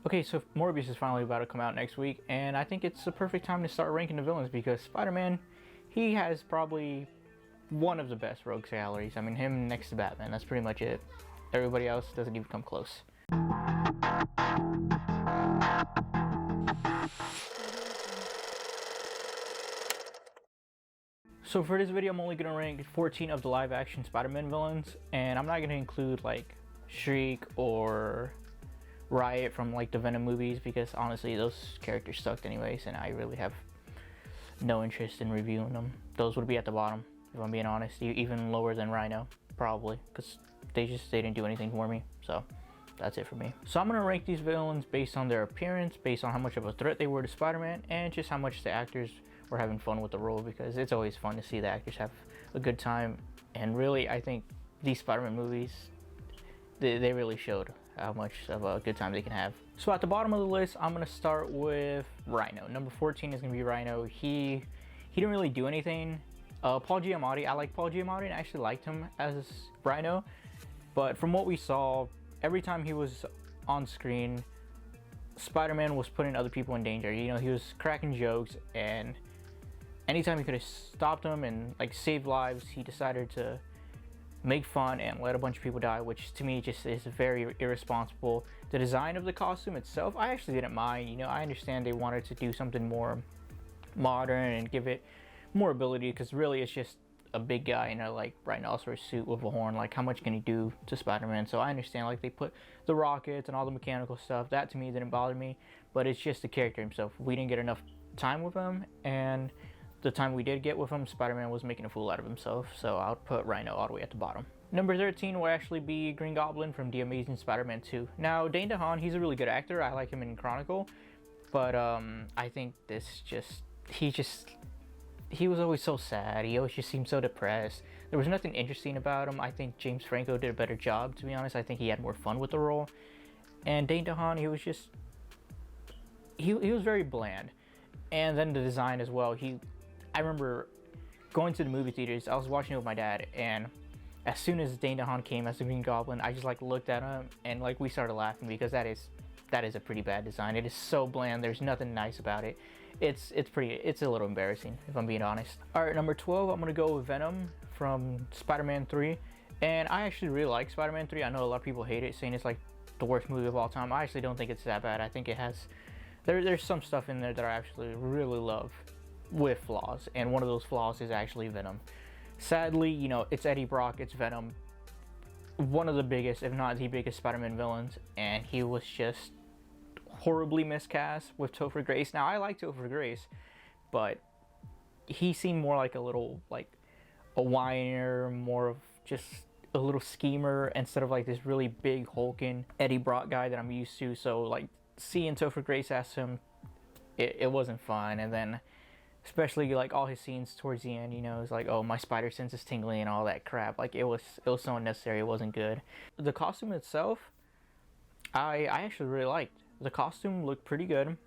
Okay, so Morbius is finally about to come out next week, and I think it's the perfect time to start ranking the villains because Spider-Man, he has probably one of the best rogues galleries. I mean, him next to Batman, that's pretty much it. Everybody else doesn't even come close. So for this video, I'm only going to rank 14 of the live-action Spider-Man villains, and I'm not going to include like Shriek or Riot from like the Venom movies because honestly those characters sucked anyways, and I really have no interest in reviewing them. Those would be at the bottom if I'm being honest, even lower than Rhino probably, because they didn't do anything for me. So that's it for me. So I'm gonna rank these villains based on their appearance, based on how much of a threat they were to Spider-Man, and just how much the actors were having fun with the role, because it's always fun to see the actors have a good time. And really, I think these Spider-Man movies, they really showed how much of a good time they can have. So at the bottom of the list, I'm gonna start with Rhino. Number 14 is gonna be Rhino. He didn't really do anything. Paul Giamatti, I like Paul Giamatti and I actually liked him as Rhino, but from what we saw, every time he was on screen, Spider-Man was putting other people in danger. You know, he was cracking jokes, and anytime he could have stopped them and like saved lives, he decided to make fun and let a bunch of people die, which to me just is very irresponsible. The design of the costume itself, I actually didn't mind. You know, I understand they wanted to do something more modern and give it more ability, because really it's just a big guy in a like rhinoceros suit with a horn. Like, how much can he do to Spider-Man? So I understand like they put the rockets and all the mechanical stuff. That to me didn't bother me, but it's just the character himself. We didn't get enough time with him, and the time we did get with him, Spider-Man was making a fool out of himself. So I'll put Rhino all the way at the bottom. Number 13 will actually be Green Goblin from The Amazing Spider-Man 2. Now, Dane DeHaan, he's a really good actor. I like him in Chronicle, but I think he was always so sad. He always just seemed so depressed. There was nothing interesting about him. I think James Franco did a better job, to be honest. I think he had more fun with the role. And Dane DeHaan, he was just, he was very bland. And then the design as well. I remember going to the movie theaters. I was watching it with my dad, and as soon as Dane DeHaan came as the Green Goblin, I just like looked at him and like we started laughing, because that is a pretty bad design. It is so bland. There's nothing nice about it. It's a little embarrassing, if I'm being honest. All right, number 12, I'm gonna go with Venom from Spider-Man 3. And I actually really like Spider-Man 3. I know a lot of people hate it, saying it's like the worst movie of all time. I actually don't think it's that bad. I think it has, there's some stuff in there that I actually really love with flaws, and one of those flaws is actually Venom. Sadly, you know, it's Eddie Brock, it's Venom, one of the biggest, if not the biggest Spider-Man villains, and he was just horribly miscast with Topher Grace. Now, I like Topher Grace, but he seemed more like a little, like a whiner, more of just a little schemer, instead of like this really big hulking Eddie Brock guy that I'm used to. So like seeing Topher Grace as him, it wasn't fun. And then especially like all his scenes towards the end, you know, it's like, oh, my spider sense is tingling and all that crap. Like it was so unnecessary. It wasn't good. The costume itself, I actually really liked. The costume looked pretty good.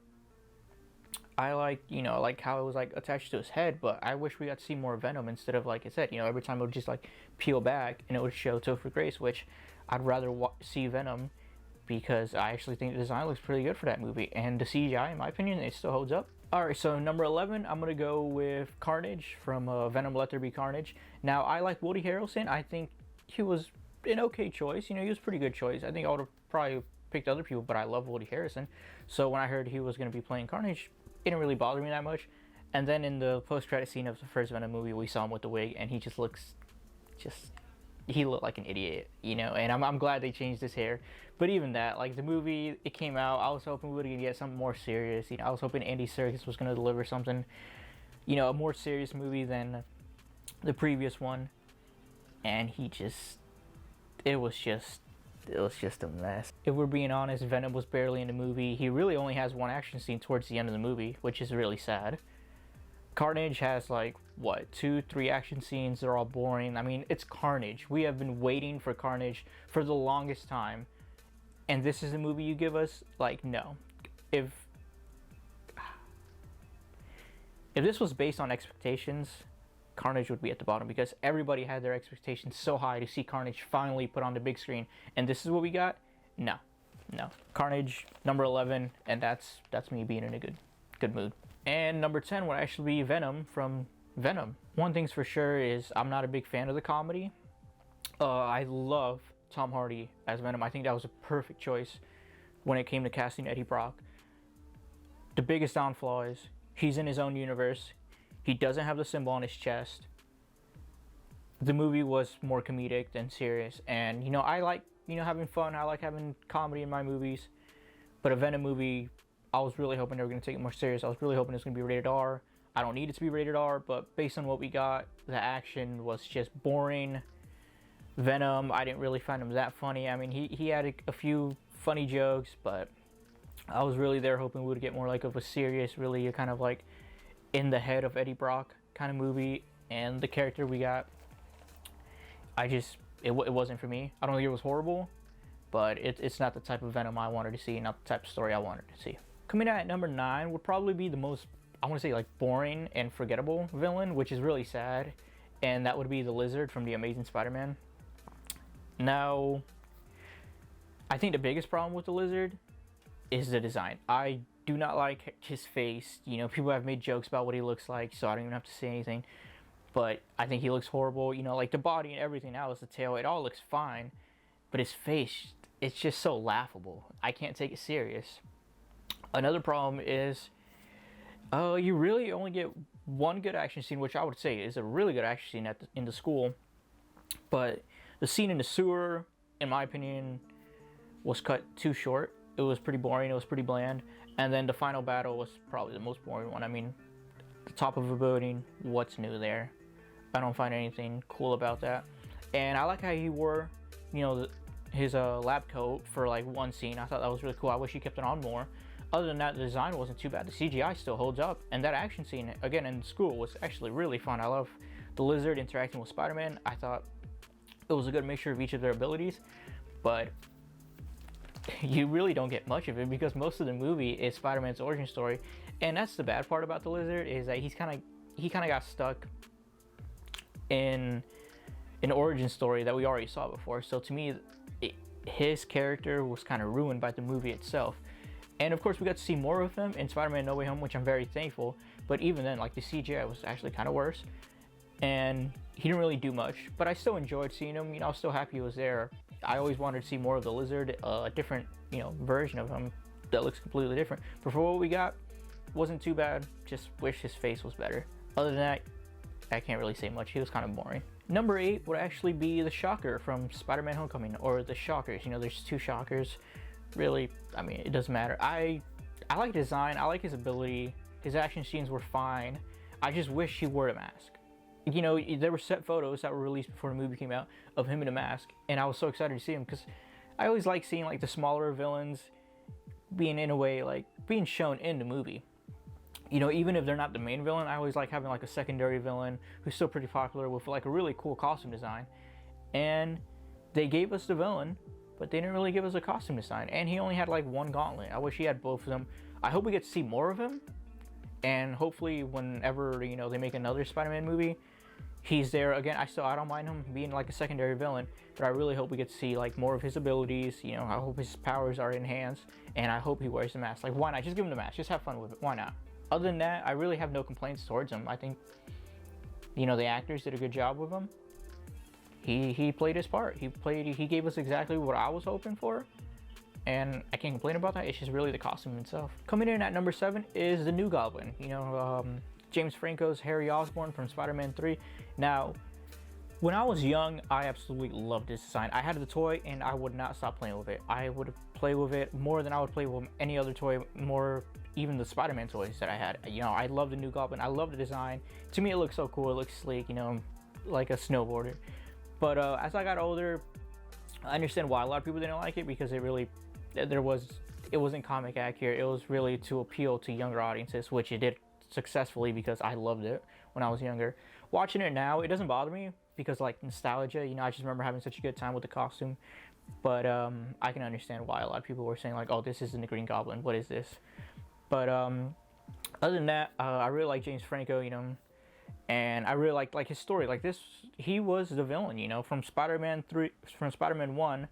I like, you know, like how it was like attached to his head, but I wish we got to see more Venom instead of, like I said, you know, every time it would just like peel back and it would show Topher Grace, which I'd rather see Venom, because I actually think the design looks pretty good for that movie, and the CGI, in my opinion, it still holds up. Alright, so number 11, I'm gonna go with Carnage from Venom Let There Be Carnage. Now, I like Woody Harrelson. I think he was an okay choice. You know, he was a pretty good choice. I think I would have probably picked other people, but I love Woody Harrelson. So when I heard he was going to be playing Carnage, it didn't really bother me that much. And then in the post-credit scene of the first Venom movie, we saw him with the wig, and he just looks, he looked like an idiot, you know. And I'm glad they changed his hair. But even that, like the movie, it came out, I was hoping we were going to get something more serious. You know, I was hoping Andy Serkis was going to deliver something, you know, a more serious movie than the previous one. And he just, it was just a mess. If we're being honest, Venom was barely in the movie. He really only has one action scene towards the end of the movie, which is really sad. Carnage has like, what, 2-3 action scenes. They're all boring. I mean, it's Carnage. We have been waiting for Carnage for the longest time, and this is the movie you give us? Like, no. If this was based on expectations, Carnage would be at the bottom, because everybody had their expectations so high to see Carnage finally put on the big screen, and this is what we got? No. No. Carnage, number 11, and that's me being in a good mood. And number 10 would actually be Venom from Venom. One thing's for sure is I'm not a big fan of the comedy. I love Tom Hardy as Venom. I think that was a perfect choice when it came to casting Eddie Brock. The biggest downfall is he's in his own universe. He doesn't have the symbol on his chest. The movie was more comedic than serious, and I like having fun. I like having comedy in my movies, but a Venom movie, I was really hoping they were going to take it more serious. I was really hoping it was going to be rated R. I don't need it to be rated R, but based on what we got, the action was just boring. Venom, I didn't really find him that funny. I mean, he had a few funny jokes, but I was really there hoping we would get more like of a serious, really a kind of like in the head of Eddie Brock kind of movie. And the character we got, it wasn't for me. I don't think it was horrible, but it's not the type of Venom I wanted to see, not the type of story I wanted to see. Coming in at number 9 would probably be the most, I want to say, like boring and forgettable villain, which is really sad, and that would be the Lizard from The Amazing Spider-Man. Now, I think the biggest problem with the Lizard is the design. I do not like his face. People have made jokes about what he looks like, so I don't even have to say anything. But I think he looks horrible. Like the body and everything else, the tail, it all looks fine. But his face, it's just so laughable. I can't take it serious. Another problem is, you really only get one good action scene, which I would say is a really good action scene in the school. But the scene in the sewer, in my opinion, was cut too short. It was pretty boring. It was pretty bland. And then the final battle was probably the most boring one. I mean, the top of a building, what's new there? I don't find anything cool about that. And I like how he wore, his lab coat for like one scene. I thought that was really cool. I wish he kept it on more. Other than that, the design wasn't too bad. The CGI still holds up. And that action scene, again, in school was actually really fun. I love the Lizard interacting with Spider-Man. I thought it was a good mixture of each of their abilities. But you really don't get much of it because most of the movie is Spider-Man's origin story. And that's the bad part about the Lizard, is that he kind of got stuck in an origin story that we already saw before. So to me, his character was kind of ruined by the movie itself. And of course, we got to see more of him in Spider-Man No Way Home, which I'm very thankful. But even then, like, the CGI was actually kind of worse. And he didn't really do much. But I still enjoyed seeing him. I was still happy he was there. I always wanted to see more of the Lizard, a different, version of him that looks completely different. But for what we got, wasn't too bad. Just wish his face was better. Other than that, I can't really say much. He was kind of boring. Number 8 would actually be the Shocker from Spider-Man Homecoming, or the Shockers. There's 2 Shockers. Really, I mean, it doesn't matter. I like design. I like his ability. His action scenes were fine. I just wish he wore a mask. There were set photos that were released before the movie came out of him in a mask, and I was so excited to see him because I always like seeing like the smaller villains being, in a way, like being shown in the movie. Even if they're not the main villain, I always like having like a secondary villain who's still pretty popular with like a really cool costume design. And they gave us the villain, but they didn't really give us a costume design. And he only had like one gauntlet. I wish he had both of them. I hope we get to see more of him. And hopefully whenever, they make another Spider-Man movie, he's there again. I don't mind him being like a secondary villain, but I really hope we get to see like more of his abilities. I hope his powers are enhanced, and I hope he wears the mask. Like, why not? Just give him the mask. Just have fun with it. Why not? Other than that, I really have no complaints towards him. I think, the actors did a good job with him. He played his part. He gave us exactly what I was hoping for, and I can't complain about that. It's just really the costume itself. Coming in at number 7 is the New Goblin. James Franco's Harry Osborn from Spider-Man 3. Now, when I was young, I absolutely loved this design. I had the toy, and I would not stop playing with it. I would play with it more than I would play with any other toy, more even the Spider-Man toys that I had. I love the New Goblin. I love the design. To me, it looks so cool. It looks sleek, like a snowboarder. But as I got older, I understand why a lot of people didn't like it, because it wasn't comic accurate. It was really to appeal to younger audiences, which it did successfully because I loved it when I was younger. Watching it now, it doesn't bother me because, like, nostalgia. I just remember having such a good time with the costume. But I can understand why a lot of people were saying, like, oh, this isn't the Green Goblin. What is this? But other than that, I really like James Franco, and I really like his story. Like, this, he was the villain, from Spider-Man 3, from Spider-Man 1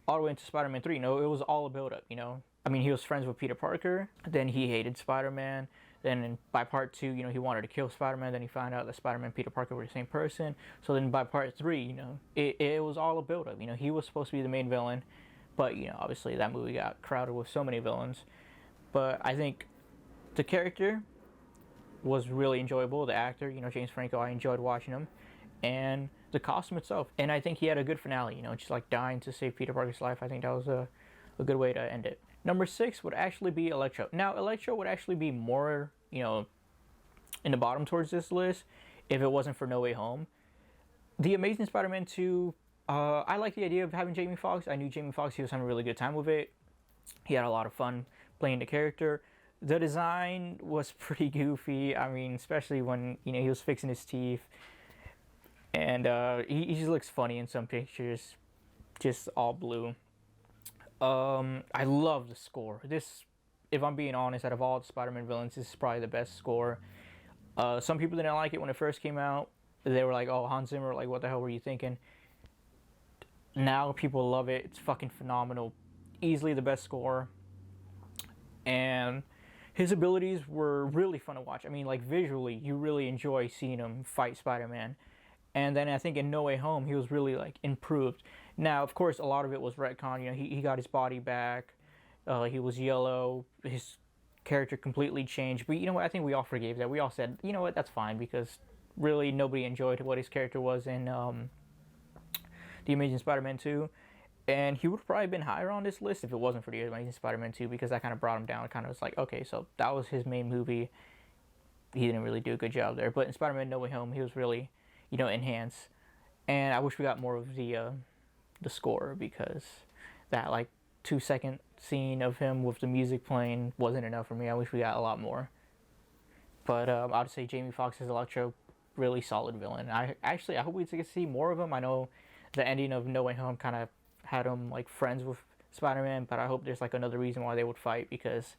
all the way into Spider-Man 3. No, it was all a build-up, you know. I mean, he was friends with Peter Parker, then he hated Spider-Man, then by part 2, you know, he wanted to kill Spider-Man, then he found out that Spider-Man and Peter Parker were the same person. So then by part 3, you know, it was all a build-up. You know, he was supposed to be the main villain, but, you know, obviously that movie got crowded with so many villains. But I think the character was really enjoyable. The actor, you know, James Franco, I enjoyed watching him. And the costume itself. And I think he had a good finale, you know, just like dying to save Peter Parker's life. I think that was a good way to end it. Number 6 would actually be Electro. Now, Electro would actually be more, you know, in the bottom towards this list if it wasn't for No Way Home. The Amazing Spider-Man 2, I like the idea of having Jamie Foxx. I knew Jamie Foxx, he was having a really good time with it. He had a lot of fun playing the character. The design was pretty goofy. I mean, especially when, you know, he was fixing his teeth. And he just looks funny in some pictures, just all blue. I love the score. This, if I'm being honest, out of all the Spider-Man villains, this is probably the best score. Some people didn't like it when it first came out. They were like, oh, Hans Zimmer, like, what the hell were you thinking? Now people love it. It's fucking phenomenal. Easily the best score. And his abilities were really fun to watch. I mean, like, visually, you really enjoy seeing him fight Spider-Man. And then I think in No Way Home, he was really, like, improved. Now, of course, a lot of it was retcon. You know, he got his body back. He was yellow. His character completely changed. But you know what? I think we all forgave that. We all said, you know what? That's fine, because really nobody enjoyed what his character was in The Amazing Spider-Man 2. And he would have probably been higher on this list if it wasn't for The Amazing Spider-Man 2, because that kind of brought him down. It kind of was like, okay, so that was his main movie. He didn't really do a good job there. But in Spider-Man No Way Home, he was really, you know, enhanced. And I wish we got more of the score, because that, like, 2-second scene of him with the music playing wasn't enough for me. I wish we got a lot more. But I would say Jamie Foxx's Electro, really solid villain. I hope we get to see more of him. I know the ending of No Way Home kind of had him, like, friends with Spider-Man, but I hope there's, like, another reason why they would fight, because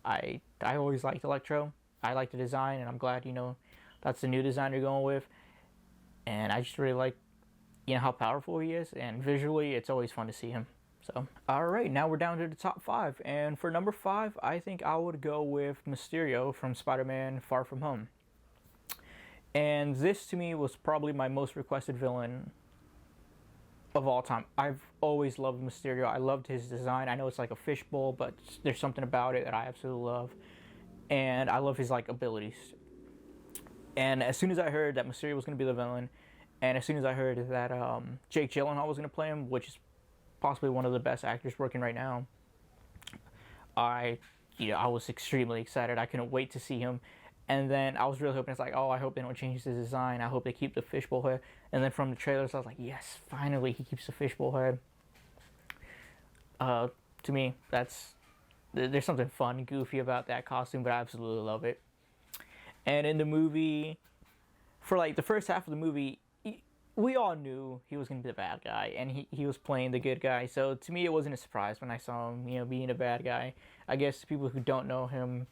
I always liked Electro. I like the design, and I'm glad, you know, that's the new design you're going with. And I just really like, you know, how powerful he is, and visually it's always fun to see him. So, alright, now we're down to the top 5, and for number 5, I think I would go with Mysterio from Spider-Man Far From Home. And this, to me, was probably my most requested villain of all time. I've always loved Mysterio. I loved his design. I know it's like a fishbowl, but there's something about it that I absolutely love. And I love his, like, abilities. And as soon as I heard that Mysterio was going to be the villain, and as soon as I heard that Jake Gyllenhaal was going to play him, which is possibly one of the best actors working right now, I was extremely excited. I couldn't wait to see him. And then I was really hoping, it's like, oh, I hope they don't change his design. I hope they keep the fishbowl head. And then from the trailers, I was like, yes, finally he keeps the fishbowl head. To me, there's something fun, goofy about that costume, but I absolutely love it. And in the movie, for like the first half of the movie, we all knew he was going to be the bad guy, and he was playing the good guy. So to me, it wasn't a surprise when I saw him, you know, being a bad guy. I guess to people who don't know him,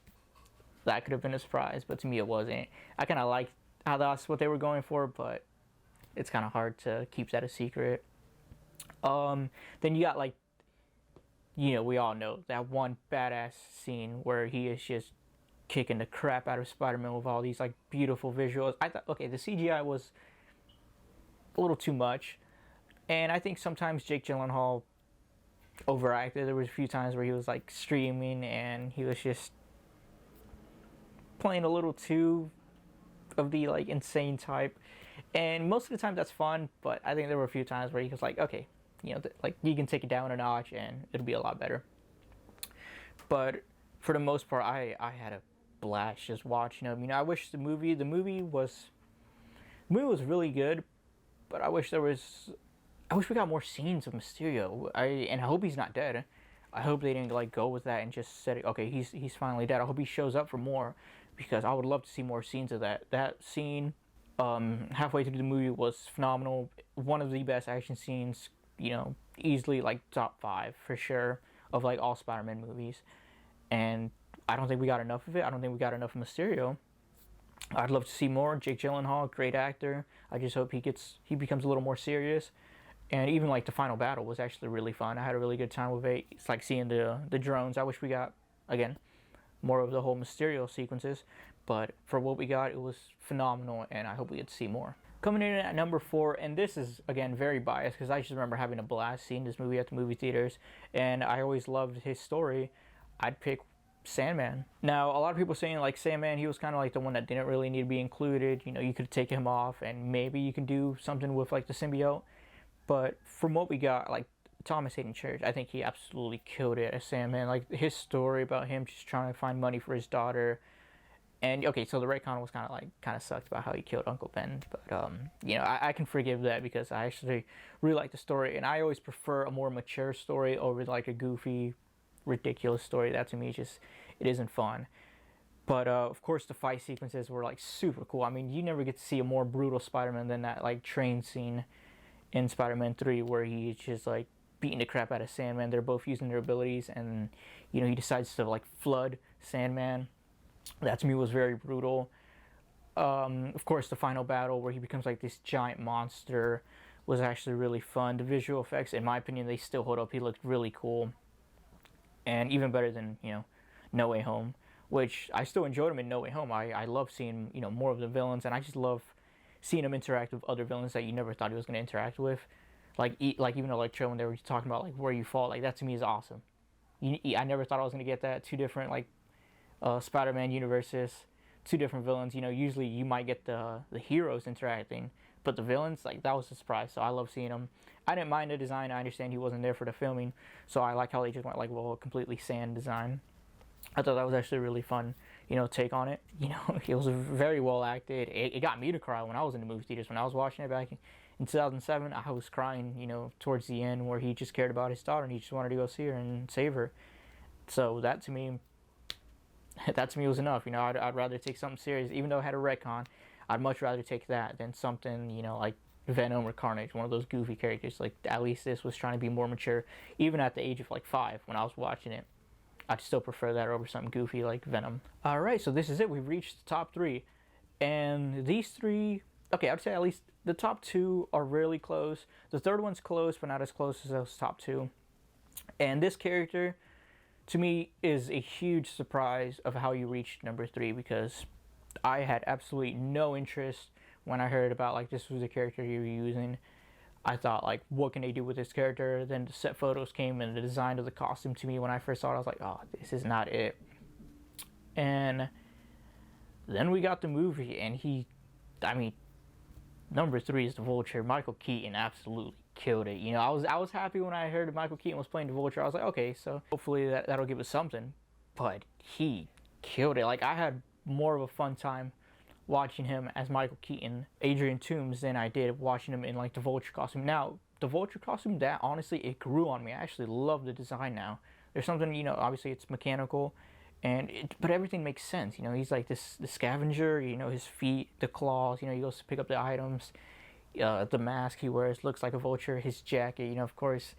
that could have been a surprise, but to me it wasn't. I kind of liked how that's what they were going for, but it's kind of hard to keep that a secret. Then you got, like, you know, we all know that one badass scene where he is just kicking the crap out of Spider-Man with all these, like, beautiful visuals. I thought, okay, the CGI was a little too much, and I think sometimes Jake Gyllenhaal overacted. There was a few times where he was, like, streaming and he was just playing a little too of the, like, insane type, and most of the time that's fun, but I think there were a few times where he was like, okay, you know, like, you can take it down a notch and it'll be a lot better. But for the most part, I had a blast just watching him. You know, I wish the movie was really good, but I wish we got more scenes of Mysterio. And I hope he's not dead. I hope they didn't, like, go with that and just said, okay, he's finally dead. I hope he shows up for more, because I would love to see more scenes of that. That scene, halfway through the movie, was phenomenal. One of the best action scenes, you know, easily, like, top 5 for sure of, like, all Spider-Man movies. And I don't think we got enough of it. I don't think we got enough of Mysterio. I'd love to see more. Jake Gyllenhaal, great actor. I just hope he becomes a little more serious. And even like the final battle was actually really fun. I had a really good time with it. It's like seeing the drones. I wish we got, again, more of the whole Mysterio sequences, but for what we got, it was phenomenal, and I hope we get to see more. Coming in at number 4, and this is, again, very biased, because I just remember having a blast seeing this movie at the movie theaters, and I always loved his story. I'd pick Sandman. Now, a lot of people saying, like, Sandman, he was kind of like the one that didn't really need to be included. You know, you could take him off, and maybe you can do something with, like, the symbiote. But from what we got, like, Thomas Hayden Church, I think he absolutely killed it as Sandman. Like, his story about him just trying to find money for his daughter. And, okay, so the retcon was kind of sucked about how he killed Uncle Ben. But, you know, I can forgive that because I actually really like the story. And I always prefer a more mature story over, like, a goofy, ridiculous story. That, to me, just, it isn't fun. But, of course, the fight sequences were, like, super cool. I mean, you never get to see a more brutal Spider-Man than that, like, train scene in Spider-Man 3 where he's just, like, beating the crap out of Sandman. They're both using their abilities, and, you know, he decides to, like, flood Sandman. That, to me, was very brutal. Of course, the final battle where he becomes, like, this giant monster was actually really fun. The visual effects, in my opinion, they still hold up. He looked really cool. And even better than, you know, No Way Home, which I still enjoyed him in No Way Home. I love seeing, you know, more of the villains, and I just love seeing him interact with other villains that you never thought he was going to interact with. Like even Electro, when they were talking about, like, where you fall, like, that to me is awesome. I never thought I was going to get that. Two different, like, Spider-Man universes, two different villains. You know, usually you might get the heroes interacting, but the villains, like, that was a surprise. So I love seeing them. I didn't mind the design. I understand he wasn't there for the filming, so I like how they just went, like, well, completely sand design. I thought that was actually a really fun, you know, take on it. You know, it was very well acted. It got me to cry when I was in the movie theaters. When I was watching it back in 2007, I was crying, you know, towards the end where he just cared about his daughter and he just wanted to go see her and save her. So that to me was enough. You know, I'd rather take something serious, even though it had a retcon. I'd much rather take that than something, you know, like Venom or Carnage, one of those goofy characters. Like, at least this was trying to be more mature, even at the age of, like, 5 when I was watching it. I'd still prefer that over something goofy like Venom. Alright, so this is it. We've reached the top 3. And these 3, okay, I'd say at least the top 2 are really close. The third one's close, but not as close as those top 2. And this character, to me, is a huge surprise of how you reached number 3, because I had absolutely no interest when I heard about, like, this was the character you were using. I thought, like, what can they do with this character? Then the set photos came, and the design of the costume, to me, when I first saw it, I was like, oh, this is not it. And then we got the movie, and number 3 is the Vulture. Michael Keaton absolutely killed it. You know, I was happy when I heard Michael Keaton was playing the Vulture. I was like, okay, so hopefully that'll give us something. But he killed it. Like, I had more of a fun time watching him as Michael Keaton, Adrian Toomes, than I did watching him in, like, the Vulture costume. Now, the Vulture costume, that, honestly, it grew on me. I actually love the design now. There's something, you know, obviously it's mechanical, but everything makes sense. You know, he's like the scavenger, you know, his feet, the claws, you know, he goes to pick up the items. The mask he wears looks like a vulture. His jacket, you know, of course,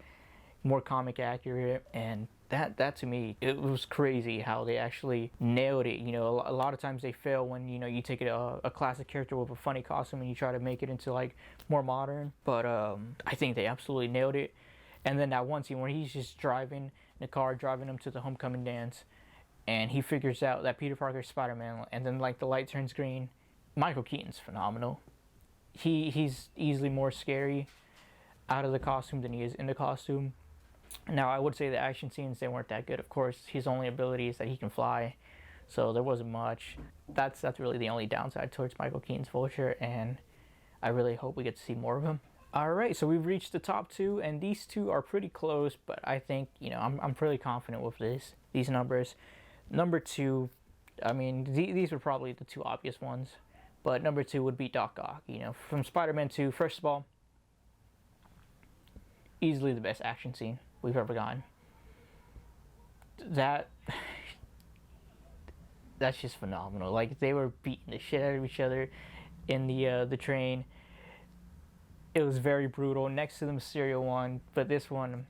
more comic accurate. And that to me, it was crazy how they actually nailed it. You know, a lot of times they fail when, you know, you take a classic character with a funny costume and you try to make it into, like, more modern. But I think they absolutely nailed it. And then that one scene where he's just driving in the car, driving him to the homecoming dance, and he figures out that Peter Parker's Spider-Man, and then, like, the light turns green. Michael Keaton's phenomenal. He's easily more scary out of the costume than he is in the costume. Now, I would say the action scenes, they weren't that good. Of course, his only ability is that he can fly, so there wasn't much. That's really the only downside towards Michael Keaton's Vulture, and I really hope we get to see more of him. Alright, so we've reached the top 2, and these 2 are pretty close, but I think, you know, I'm pretty confident with these numbers. Number 2, I mean, these were probably the 2 obvious ones, but number 2 would be Doc Ock. You know, from Spider-Man 2, first of all, easily the best action scene we've ever gotten. That's just phenomenal. Like, they were beating the shit out of each other in the train. It was very brutal, next to the Mysterio one, but this one,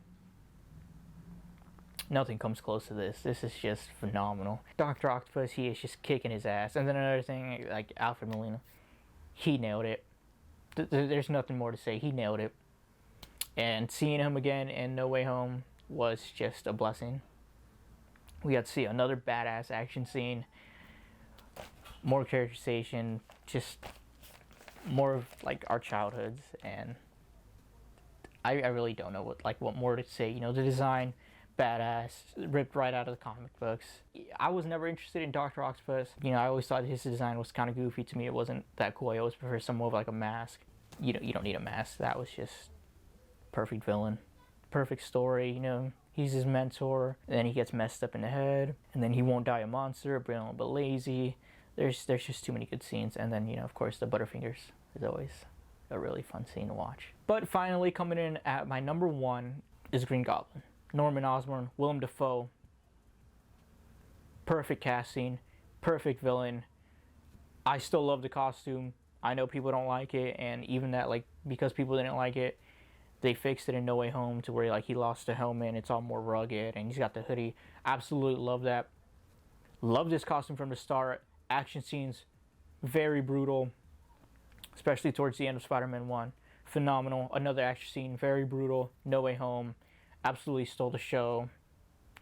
nothing comes close to this. This is just phenomenal. Dr. Octopus, he is just kicking his ass. And then another thing, like, Alfred Molina, he nailed it. There's nothing more to say. He nailed it. And seeing him again in No Way Home was just a blessing. We got to see another badass action scene, more characterization, just more of like our childhoods, and I really don't know what more to say. You know, the design, badass, ripped right out of the comic books. I was never interested in Doctor Octopus. You know, I always thought his design was kind of goofy to me. It wasn't that cool. I always prefer some more of like a mask. You don't need a mask. That was just perfect villain, perfect story. You know, he's his mentor, and then he gets messed up in the head, and then he won't die a monster, brilliant but lazy. There's just too many good scenes, and then, you know, of course, the Butterfingers is always a really fun scene to watch. But finally, coming in at my number 1 is Green Goblin. Norman Osborn, Willem Dafoe. Perfect casting, perfect villain. I still love the costume. I know people don't like it, and even that, like, because people didn't like it, they fixed it in No Way Home to where, like, he lost the helmet and it's all more rugged, and he's got the hoodie. Absolutely love that. Love this costume from the start. Action scenes, very brutal, especially towards the end of Spider-Man 1. Phenomenal. Another action scene, very brutal. No Way Home, absolutely stole the show.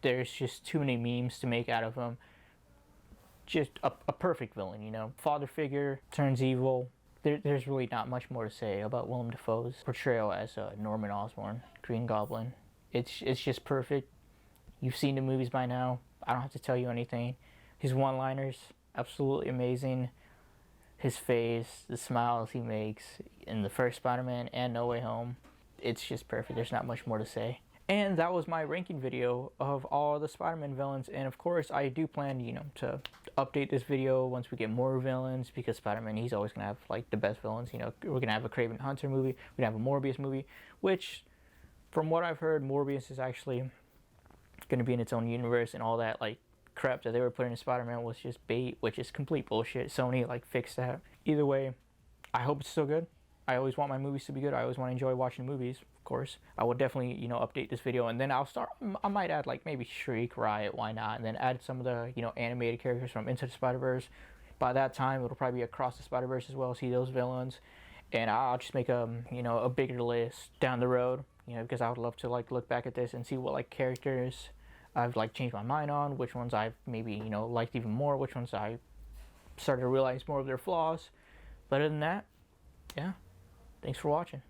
There's just too many memes to make out of him. Just a perfect villain, you know. Father figure, turns evil. There's really not much more to say about Willem Dafoe's portrayal as Norman Osborn, Green Goblin. It's just perfect. You've seen the movies by now. I don't have to tell you anything. His one-liners, absolutely amazing. His face, the smiles he makes in the first Spider-Man and No Way Home, it's just perfect. There's not much more to say. And that was my ranking video of all the Spider-Man villains. And of course, I do plan, you know, to update this video once we get more villains, because Spider-Man, he's always gonna have like the best villains. You know, we're gonna have a Kraven Hunter movie, we're gonna have a Morbius movie, which, from what I've heard, Morbius is actually gonna be in its own universe, and all that like crap that they were putting in Spider-Man was just bait, which is complete bullshit. Sony like fixed that. Either way, I hope it's still good. I always want my movies to be good. I always want to enjoy watching movies, of course. I will definitely, you know, update this video, and then I might add like maybe Shriek, Riot, why not, and then add some of the, you know, animated characters from Into the Spider-Verse. By that time, it'll probably be Across the Spider-Verse as well, see those villains, and I'll just make you know, a bigger list down the road, you know, because I would love to like look back at this and see what like characters I've like changed my mind on, which ones I've maybe, you know, liked even more, which ones I started to realize more of their flaws. But other than that, yeah, thanks for watching.